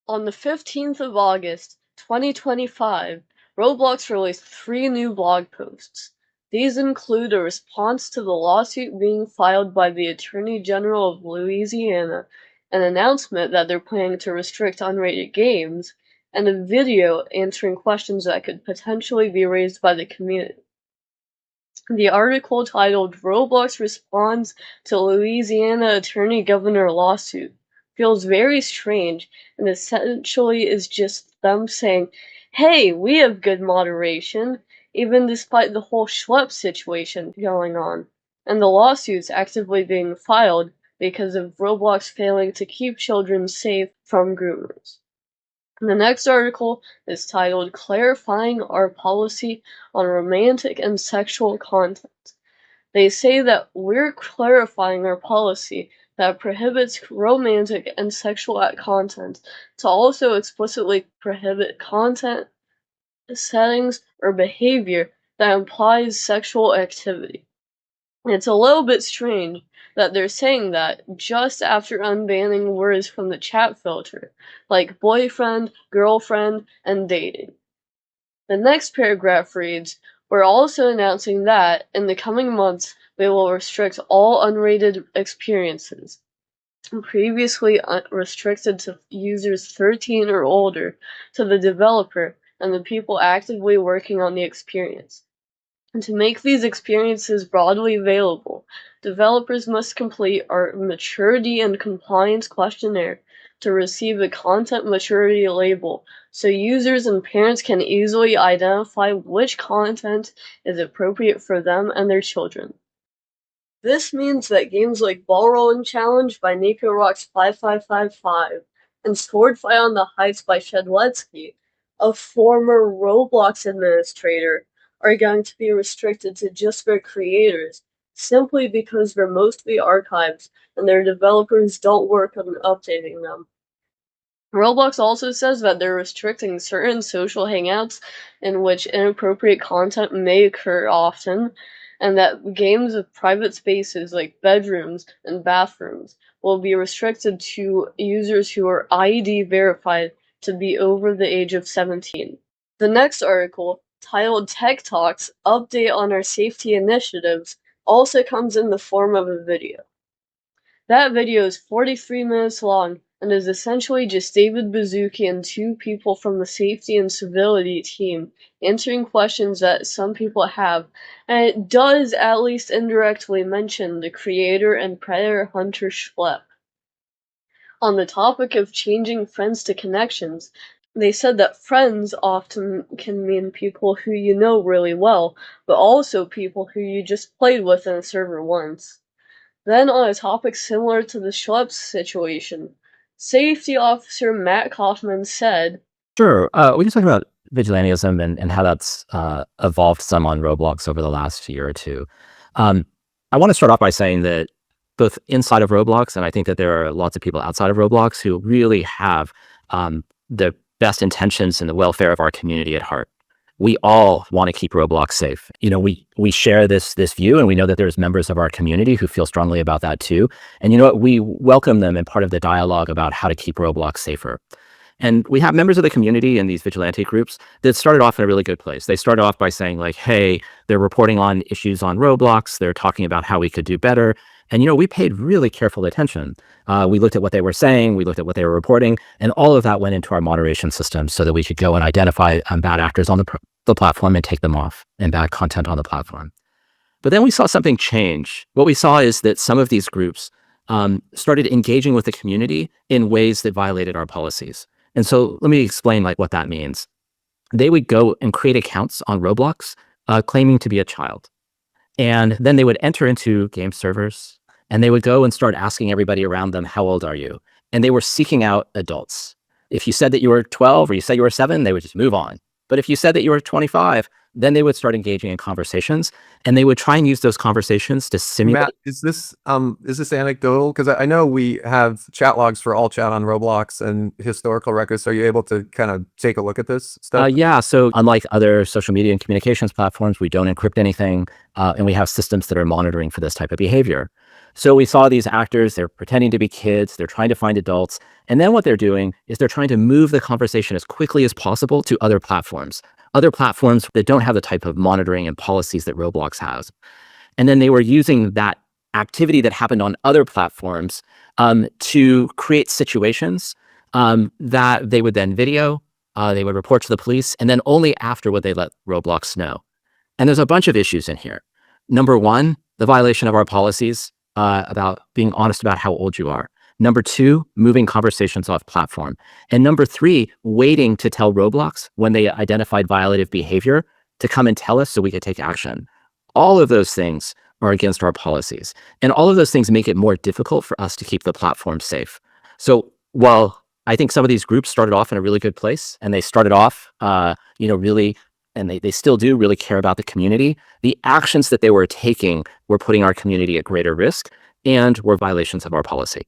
On the 15th of August, 2025, Roblox released 3 new blog posts. These include a response to the lawsuit being filed by the Attorney General of Louisiana, an announcement that they're planning to restrict unrated games, and a video answering questions that could potentially be raised by the community. The article titled "Roblox Responds to Louisiana Attorney Governor Lawsuit" feels very strange and essentially is just them saying, hey, we have good moderation, even despite the whole schlep situation going on, and the lawsuits actively being filed because of Roblox failing to keep children safe from groomers. The next article is titled "Clarifying Our Policy on Romantic and Sexual Content." They say that we're clarifying our policy that prohibits romantic and sexual content to also explicitly prohibit content, settings, or behavior that implies sexual activity. It's a little bit strange that they're saying that just after unbanning words from the chat filter, like boyfriend, girlfriend, and dating. The next paragraph reads, "We're also announcing that, in the coming months, we will restrict all unrated experiences, previously restricted to users 13 or older, to the developer and the people actively working on the experience. And to make these experiences broadly available, developers must complete our maturity and compliance questionnaire to receive a content maturity label so users and parents can easily identify which content is appropriate for them and their children. This means that games like Ball Rolling Challenge by Nico Rocks 5555 and Swordfight on the Heights by Shedletsky, a former Roblox administrator, are going to be restricted to just their creators, simply because they're mostly archives and their developers don't work on updating them. Roblox also says that they're restricting certain social hangouts in which inappropriate content may occur often, and that games with private spaces like bedrooms and bathrooms will be restricted to users who are ID verified to be over the age of 17. The next article, titled "Tech Talks: Update on Our Safety Initiatives," also comes in the form of a video. That video is 43 minutes long and is essentially just David Baszucki and 2 people from the safety and civility team answering questions that some people have, and it does at least indirectly mention the creator and predator hunter Schlepp. On the topic of changing friends to connections, they said that friends often can mean people who you know really well, but also people who you just played with in a server once. Then on a topic similar to the Schlepp situation, Safety Officer Matt Kaufman said, Sure. We can talk about vigilantism and how that's evolved some on Roblox over the last year or two. I want to start off by saying that both inside of Roblox, and I think that there are lots of people outside of Roblox who really have the best intentions and the welfare of our community at heart. We all want to keep Roblox safe. You know, we share this view, and we know that there's members of our community who feel strongly about that too. And you know what? We welcome them in part of the dialogue about how to keep Roblox safer. And we have members of the community in these vigilante groups that started off in a really good place. They started off by saying like, hey, they're reporting on issues on Roblox. They're talking about how we could do better. And, you know, we paid really careful attention. We looked at what they were saying. We looked at what they were reporting. And all of that went into our moderation system so that we could go and identify bad actors on the platform and take them off, and bad content on the platform. But then we saw something change. What we saw is that some of these groups started engaging with the community in ways that violated our policies. And so let me explain like what that means. They would go and create accounts on Roblox claiming to be a child. And then they would enter into game servers and they would go and start asking everybody around them, how old are you? And they were seeking out adults. If you said that you were 12 or you said you were 7, they would just move on. But if you said that you were 25, then they would start engaging in conversations, and they would try and use those conversations to simulate. Matt, is this anecdotal? Because I know we have chat logs for all chat on Roblox and historical records. Are you able to kind of take a look at this stuff? Yeah. So unlike other social media and communications platforms, we don't encrypt anything, and we have systems that are monitoring for this type of behavior. So we saw these actors, they're pretending to be kids, they're trying to find adults. And then what they're doing is they're trying to move the conversation as quickly as possible to other platforms that don't have the type of monitoring and policies that Roblox has. And then they were using that activity that happened on other platforms to create situations that they would then video, they would report to the police, and then only after would they let Roblox know. And there's a bunch of issues in here. Number one, the violation of our policies about being honest about how old you are. Number two, moving conversations off platform. And number three, waiting to tell Roblox when they identified violative behavior to come and tell us so we could take action. All of those things are against our policies. And all of those things make it more difficult for us to keep the platform safe. So while I think some of these groups started off in a really good place and they started off, really, and they still do really care about the community, the actions that they were taking were putting our community at greater risk and were violations of our policy.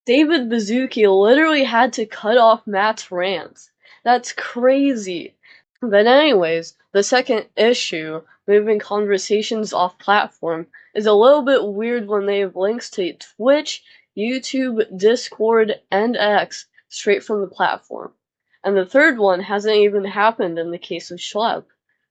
David Baszucki literally had to cut off Matt's rants. That's crazy. But anyways, the second issue, moving conversations off platform, is a little bit weird when they have links to Twitch, YouTube, Discord, and X straight from the platform. And the third one hasn't even happened in the case of Schlep.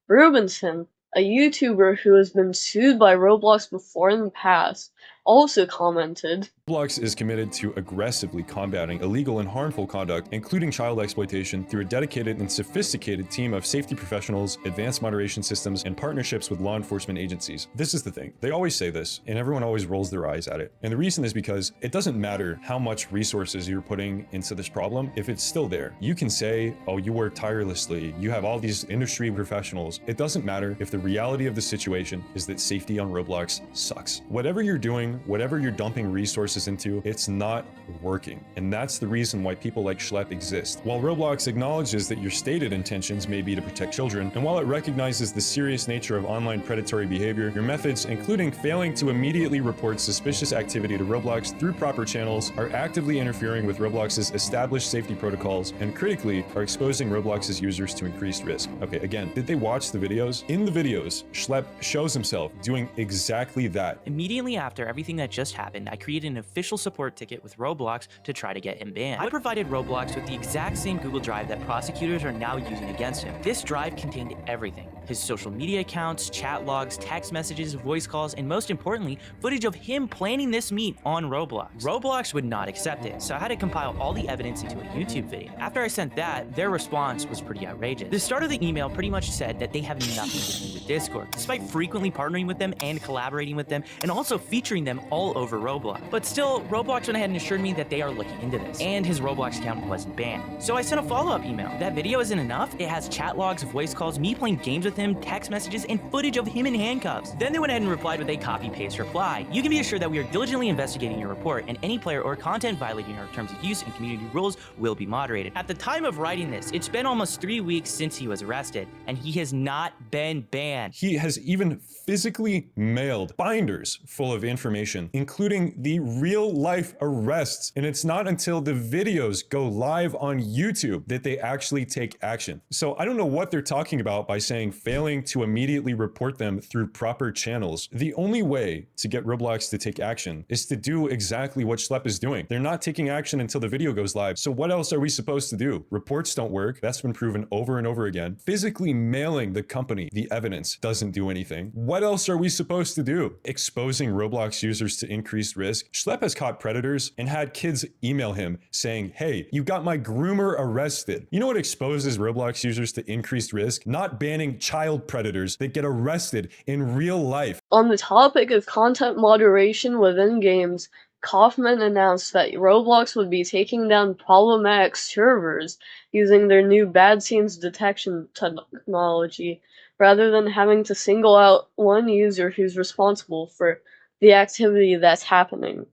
Rubinson, a YouTuber who has been sued by Roblox before in the past, also commented, Roblox is committed to aggressively combating illegal and harmful conduct, including child exploitation, through a dedicated and sophisticated team of safety professionals, advanced moderation systems, and partnerships with law enforcement agencies. This is the thing. They always say this, and everyone always rolls their eyes at it. And the reason is because it doesn't matter how much resources you're putting into this problem if it's still there. You can say, oh, you work tirelessly, you have all these industry professionals. It doesn't matter if the reality of the situation is that safety on Roblox sucks. Whatever you're doing, whatever you're dumping resources into, it's not working. And that's the reason why people like Schlep exist. While Roblox acknowledges that your stated intentions may be to protect children, and while it recognizes the serious nature of online predatory behavior, your methods, including failing to immediately report suspicious activity to Roblox through proper channels, are actively interfering with Roblox's established safety protocols, and critically, are exposing Roblox's users to increased risk. Okay, again, did they watch the videos? In the videos, Schlep shows himself doing exactly that. Immediately after everything that just happened, I created an official support ticket with Roblox to try to get him banned. I provided Roblox with the exact same Google Drive that prosecutors are now using against him. This drive contained everything: his social media accounts, chat logs, text messages, voice calls, and most importantly, footage of him planning this meet on Roblox. Roblox would not accept it, so I had to compile all the evidence into a YouTube video. After I sent that, their response was pretty outrageous. The start of the email pretty much said that they have nothing to do with Discord, despite frequently partnering with them and collaborating with them, and also featuring them all over Roblox. But still, Roblox went ahead and assured me that they are looking into this, and his Roblox account wasn't banned. So I sent a follow-up email. That video isn't enough. It has chat logs, voice calls, me playing games with him, text messages, and footage of him in handcuffs. Then they went ahead and replied with a copy-paste reply. You can be assured that we are diligently investigating your report, and any player or content violating our terms of use and community rules will be moderated. At the time of writing this, it's been almost 3 weeks since he was arrested, and he has not been banned. He has even physically mailed binders full of information, including the real-life arrests. And it's not until the videos go live on YouTube that they actually take action. So I don't know what they're talking about by saying failing to immediately report them through proper channels. The only way to get Roblox to take action is to do exactly what Schlep is doing. They're not taking action until the video goes live. So what else are we supposed to do? Reports don't work. That's been proven over and over again. Physically mailing the company the evidence doesn't do anything. What else are we supposed to do? Exposing Roblox users to increased risk. Schlep has caught predators and had kids email him saying, hey, you got my groomer arrested. You know what exposes Roblox users to increased risk? Not banning child predators that get arrested in real life. On the topic of content moderation within games, Kaufman announced that Roblox would be taking down problematic servers using their new bad scenes detection technology, rather than having to single out one user who's responsible for the activity that's happening.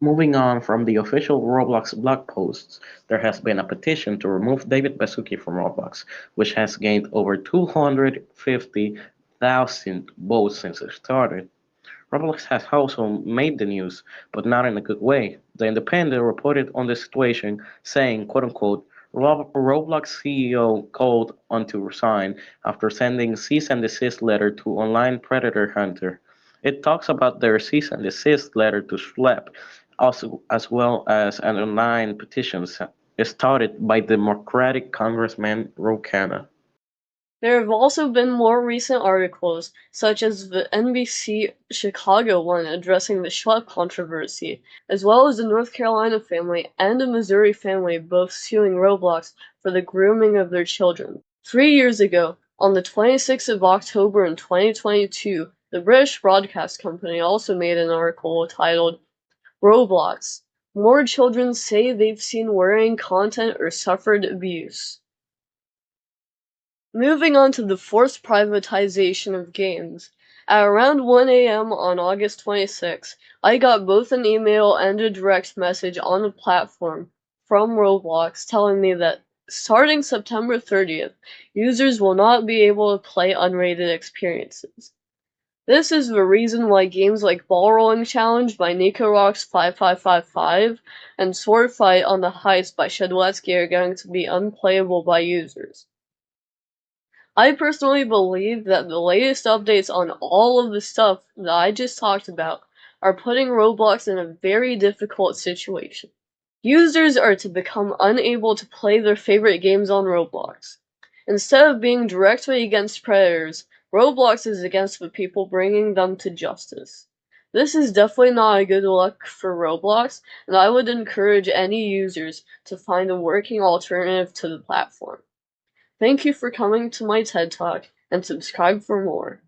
Moving on from the official Roblox blog posts, there has been a petition to remove David Baszucki from Roblox, which has gained over 250,000 votes since it started. Roblox has also made the news, but not in a good way. The Independent reported on the situation, saying, quote-unquote, Roblox CEO called on to resign after sending cease and desist letter to online predator hunter. It talks about their cease and desist letter to SLEP, also, as well as an online petition started by Democratic Congressman Rokana. There have also been more recent articles, such as the NBC Chicago one addressing the Schlepp controversy, as well as the North Carolina family and a Missouri family both suing Roblox for the grooming of their children. 3 years ago, on the 26th of October in 2022, the British Broadcast Company also made an article titled, Roblox. More children say they've seen worrying content or suffered abuse. Moving on to the forced privatization of games. At around 1 a.m. on August 26, I got both an email and a direct message on the platform from Roblox telling me that starting September 30th, users will not be able to play unrated experiences. This is the reason why games like Ball Rolling Challenge by NicoRox5555 and Sword Fight on the Heist by Shedletsky are going to be unplayable by users. I personally believe that the latest updates on all of the stuff that I just talked about are putting Roblox in a very difficult situation. Users are to become unable to play their favorite games on Roblox. Instead of being directly against predators, Roblox is against the people bringing them to justice. This is definitely not a good look for Roblox, and I would encourage any users to find a working alternative to the platform. Thank you for coming to my TED Talk, and subscribe for more.